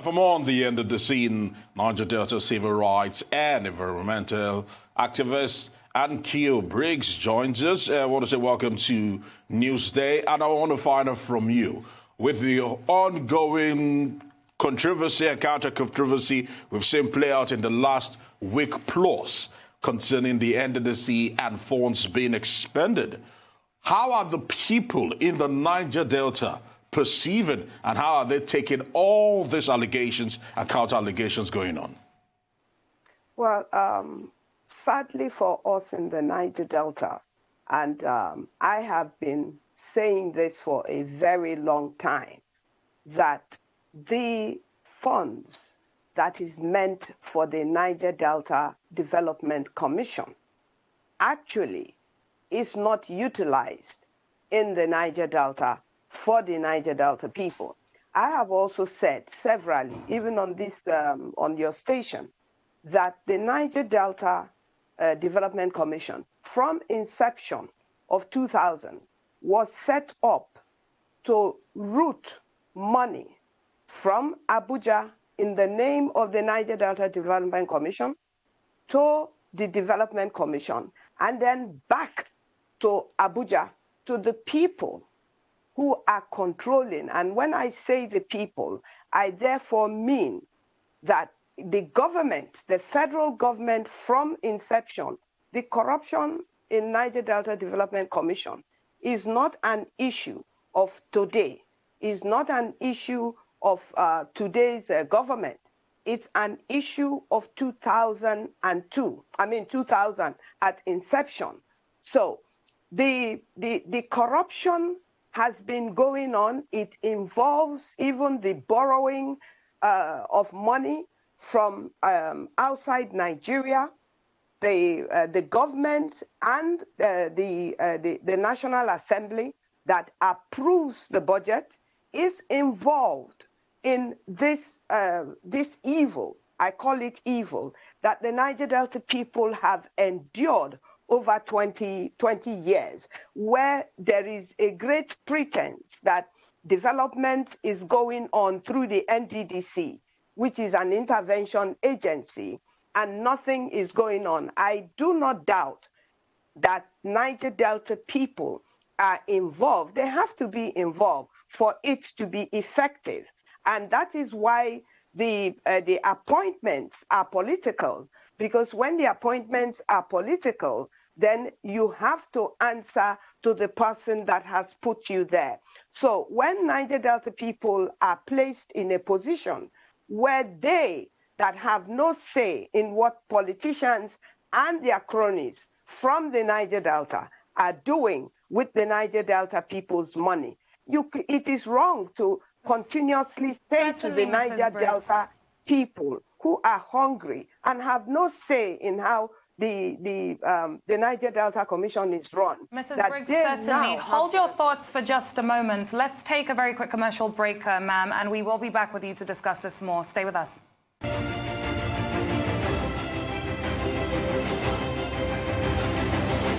For more on the NDDC, Niger Delta civil rights and environmental activist Annkio Briggs joins us. I want to say welcome to Newsday, and I want to find out from you, with the ongoing controversy and counter-controversy we've seen play out in the last week plus concerning the NDDC and funds being expended. How are the people in the Niger Delta perceiving, and how are they taking all these allegations and counter-allegations going on? Well, sadly for us in the Niger Delta, and I have been saying this for a very long time, that the funds that is meant for the Niger Delta Development Commission actually is not utilized in the Niger Delta for the Niger Delta people. I have also said severally, even on this, on your station, that the Niger Delta Development Commission, from inception of 2000, was set up to route money from Abuja in the name of the Niger Delta Development Commission to the Development Commission, and then back to Abuja to the people who are controlling. And when I say the people, I therefore mean that the government, the federal government from inception, the corruption in Niger Delta Development Commission is not an issue of today, is not an issue of today's government. It's an issue of 2000 at inception. So the corruption has been going on. It involves even the borrowing of money from outside Nigeria. The government and the National Assembly that approves the budget is involved in this evil, I call it evil, that the Niger Delta people have endured over 20 years, where there is a great pretense that development is going on through the NDDC, which is an intervention agency, and nothing is going on. I do not doubt that Niger Delta people are involved. They have to be involved for it to be effective. And that is why the appointments are political, because when the appointments are political, then you have to answer to the person that has put you there. So when Niger Delta people are placed in a position where they that have no say in what politicians and their cronies from the Niger Delta are doing with the Niger Delta people's money, it is wrong to continuously say to the Niger Delta people who are hungry and have no say in how the Niger Delta Commission is run. Mrs. Briggs, certainly. Hold your thoughts for just a moment. Let's take a very quick commercial break, ma'am, and we will be back with you to discuss this more. Stay with us.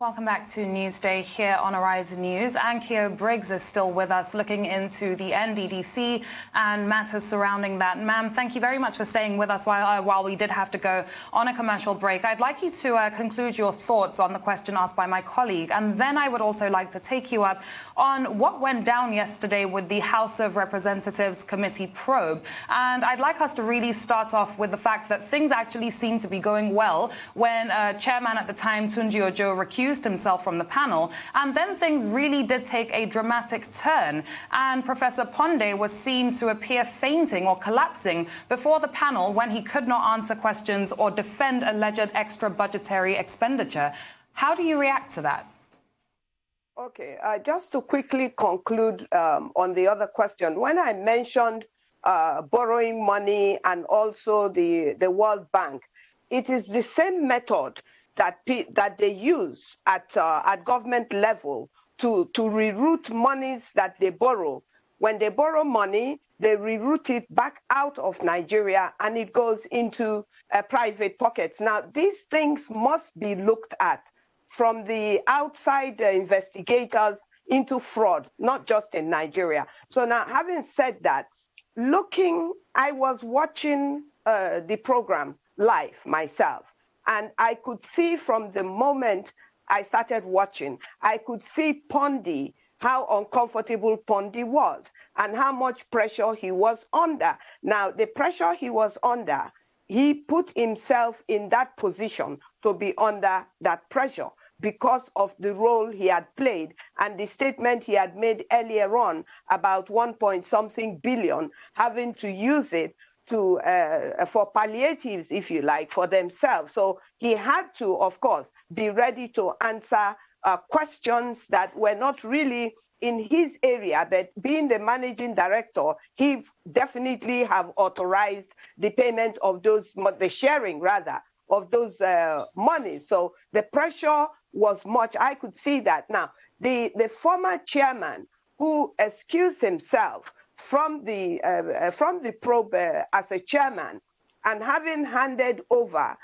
Welcome back to Newsday here on Arise News. Annkio Briggs is still with us, looking into the NDDC and matters surrounding that. Ma'am, thank you very much for staying with us while we did have to go on a commercial break. I'd like you to conclude your thoughts on the question asked by my colleague, and then I would also like to take you up on what went down yesterday with the House of Representatives Committee probe. And I'd like us to really start off with the fact that things actually seem to be going well when chairman at the time, Tunji Ojo, recused himself from the panel, and then things really did take a dramatic turn, and Professor Ponde was seen to appear fainting or collapsing before the panel when he could not answer questions or defend alleged extra budgetary expenditure. How do you react to that? Okay, just to quickly conclude on the other question, when I mentioned borrowing money and also the World Bank, it is the same method that they use at government level to reroute monies that they borrow. When they borrow money, they reroute it back out of Nigeria and it goes into private pockets. Now, these things must be looked at from the outside investigators into fraud, not just in Nigeria. So now, having said that, I was watching the program live myself, and I could see from the moment I started watching, I could see Pondi, how uncomfortable Pondi was and how much pressure he was under. Now, the pressure he was under, he put himself in that position to be under that pressure because of the role he had played and the statement he had made earlier on about 1-point-something billion, having to use it to for palliatives, if you like, for themselves. So he had to, of course, be ready to answer questions that were not really in his area, but being the managing director, he definitely have authorized the payment of those, the sharing rather, of those monies. So the pressure was much. I could see that. Now, the former chairman who excused himself from the probe as a chairman and having handed over,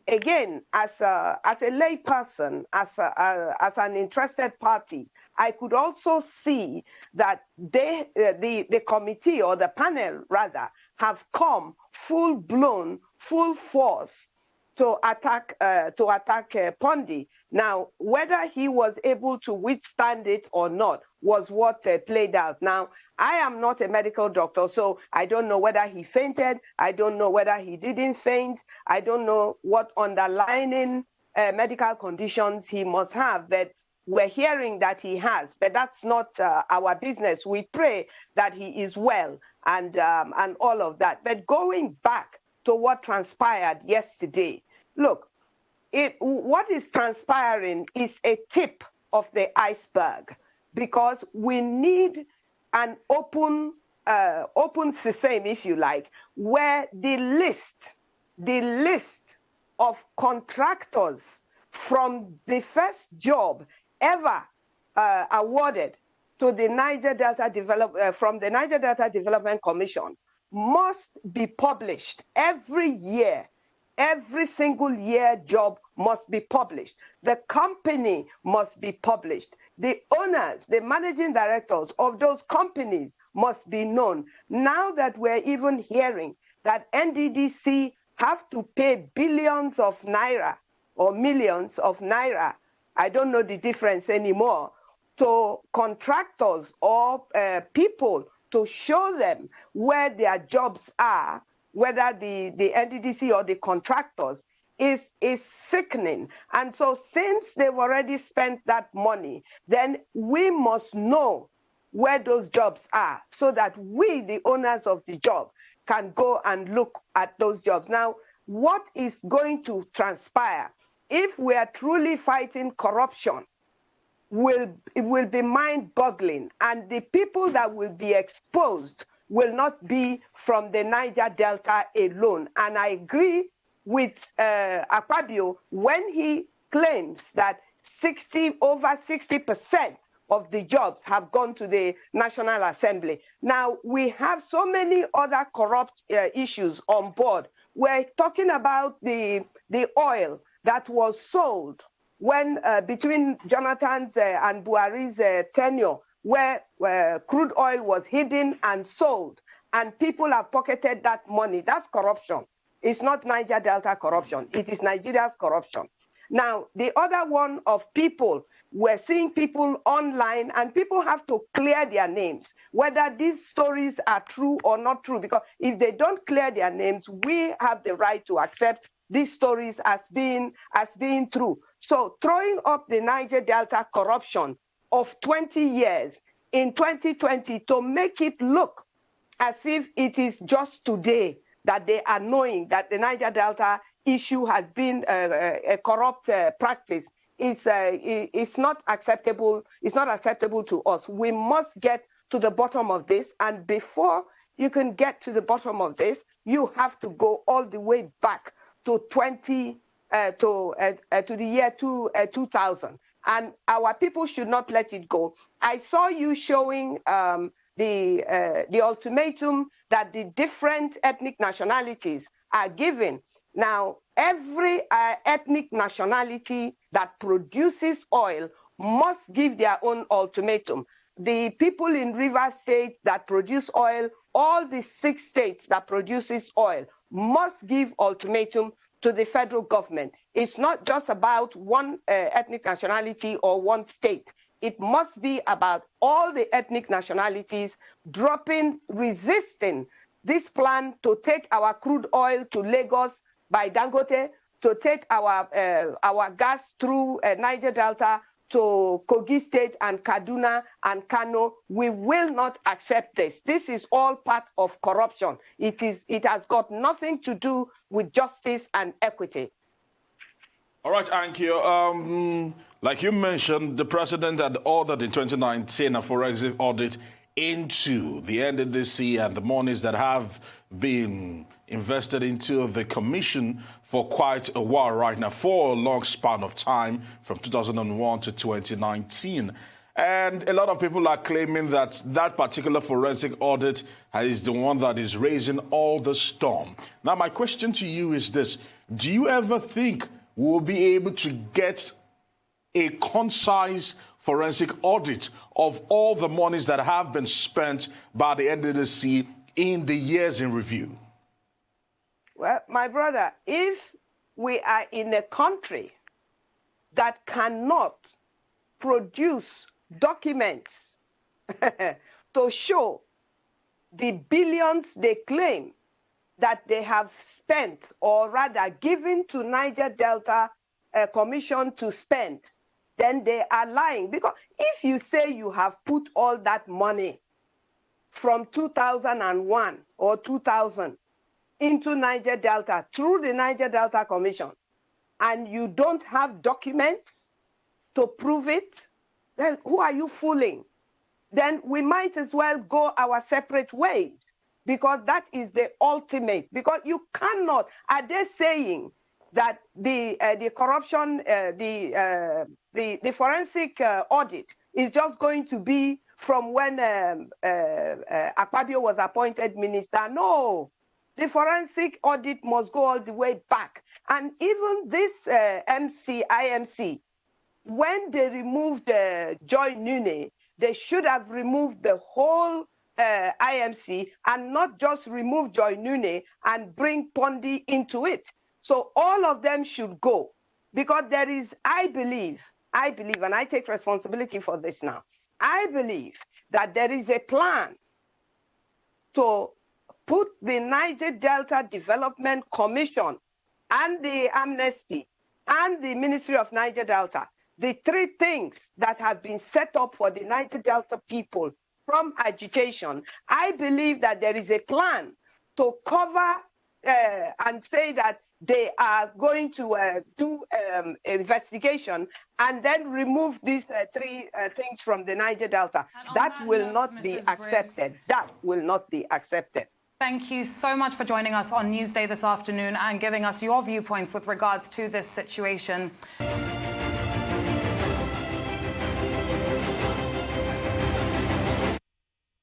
again, as a lay person, as an interested party, I could also see that the committee or the panel rather have come full blown, full force to attack Pondi. Now, whether he was able to withstand it or not was what played out. Now, I am not a medical doctor, so I don't know whether he fainted. I don't know whether he didn't faint. I don't know what underlying medical conditions he must have, but we're hearing that he has. But that's not our business. We pray that he is well and all of that. But going back to what transpired yesterday, look, what is transpiring is a tip of the iceberg, because we need an open system, if you like, where the list of contractors from the first job ever awarded to the Niger Delta from the Niger Delta Development Commission must be published every year. Every single year job must be published. The company must be published. The owners, the managing directors of those companies must be known. Now that we're even hearing that NDDC have to pay billions of naira or millions of naira, I don't know the difference anymore, to contractors or people to show them where their jobs are, whether the NDDC or the contractors, is sickening. And so since they've already spent that money, then we must know where those jobs are so that we, the owners of the job, can go and look at those jobs. Now, what is going to transpire if we are truly fighting corruption it will be mind-boggling, and the people that will be exposed will not be from the Niger Delta alone. And I agree with Akpabio when he claims that over 60% of the jobs have gone to the National Assembly. Now, we have so many other corrupt issues on board. We're talking about the oil that was sold when between Jonathan's and Buhari's tenure, where crude oil was hidden and sold, and people have pocketed that money. That's corruption. It's not Niger Delta corruption. It is Nigeria's corruption. Now, the other one of people, we're seeing people online, and people have to clear their names, whether these stories are true or not true, because if they don't clear their names, we have the right to accept these stories as being true. So throwing up the Niger Delta corruption of 20 years in 2020 to make it look as if it is just today that they are knowing that the Niger Delta issue has been a corrupt practice is not acceptable. It's not acceptable to us. We must get to the bottom of this, and before you can get to the bottom of this, you have to go all the way back to the year 2000, and our people should not let it go. I saw you showing the ultimatum that the different ethnic nationalities are given. Now, every ethnic nationality that produces oil must give their own ultimatum. the people in River State that produce oil, all the 6 states that produces oil must give ultimatum to the federal government. It's not just about one ethnic nationality or one state. It must be about all the ethnic nationalities resisting this plan to take our crude oil to Lagos by Dangote, to take our gas through Niger Delta to Kogi State and Kaduna and Kano. We will not accept this. This is all part of corruption. It has got nothing to do with justice and equity. All right, Annkio, like you mentioned, the president had ordered in 2019 a forensic audit into the NDDC and the monies that have been invested into the commission for quite a while right now, for a long span of time, from 2001 to 2019. And a lot of people are claiming that that particular forensic audit is the one that is raising all the storm. Now, my question to you is this. Do you ever think we'll be able to get a concise forensic audit of all the monies that have been spent by the NDDC in the years in review? Well, my brother, if we are in a country that cannot produce documents to show the billions they claim that they have spent, or rather given to Niger Delta Commission to spend, then they are lying. Because if you say you have put all that money from 2001 or 2000 into Niger Delta through the Niger Delta Commission, and you don't have documents to prove it, then who are you fooling? Then we might as well go our separate ways, because that is the ultimate. Because you cannot, are they saying that the corruption, the forensic audit is just going to be from when Akpabio was appointed minister? No, the forensic audit must go all the way back. And even this IMC, when they removed Joy Nune, they should have removed the whole IMC and not just remove Joy Nune and bring Pondi into it. So all of them should go, because there is, I believe, and I take responsibility for this now, I believe that there is a plan to put the Niger Delta Development Commission and the Amnesty and the Ministry of Niger Delta, the 3 things that have been set up for the Niger Delta people from agitation. I believe that there is a plan to cover and say that they are going to do investigation and then remove these 3 things from the Niger Delta. That will not be accepted. That will not be accepted. Thank you so much for joining us on Newsday this afternoon and giving us your viewpoints with regards to this situation.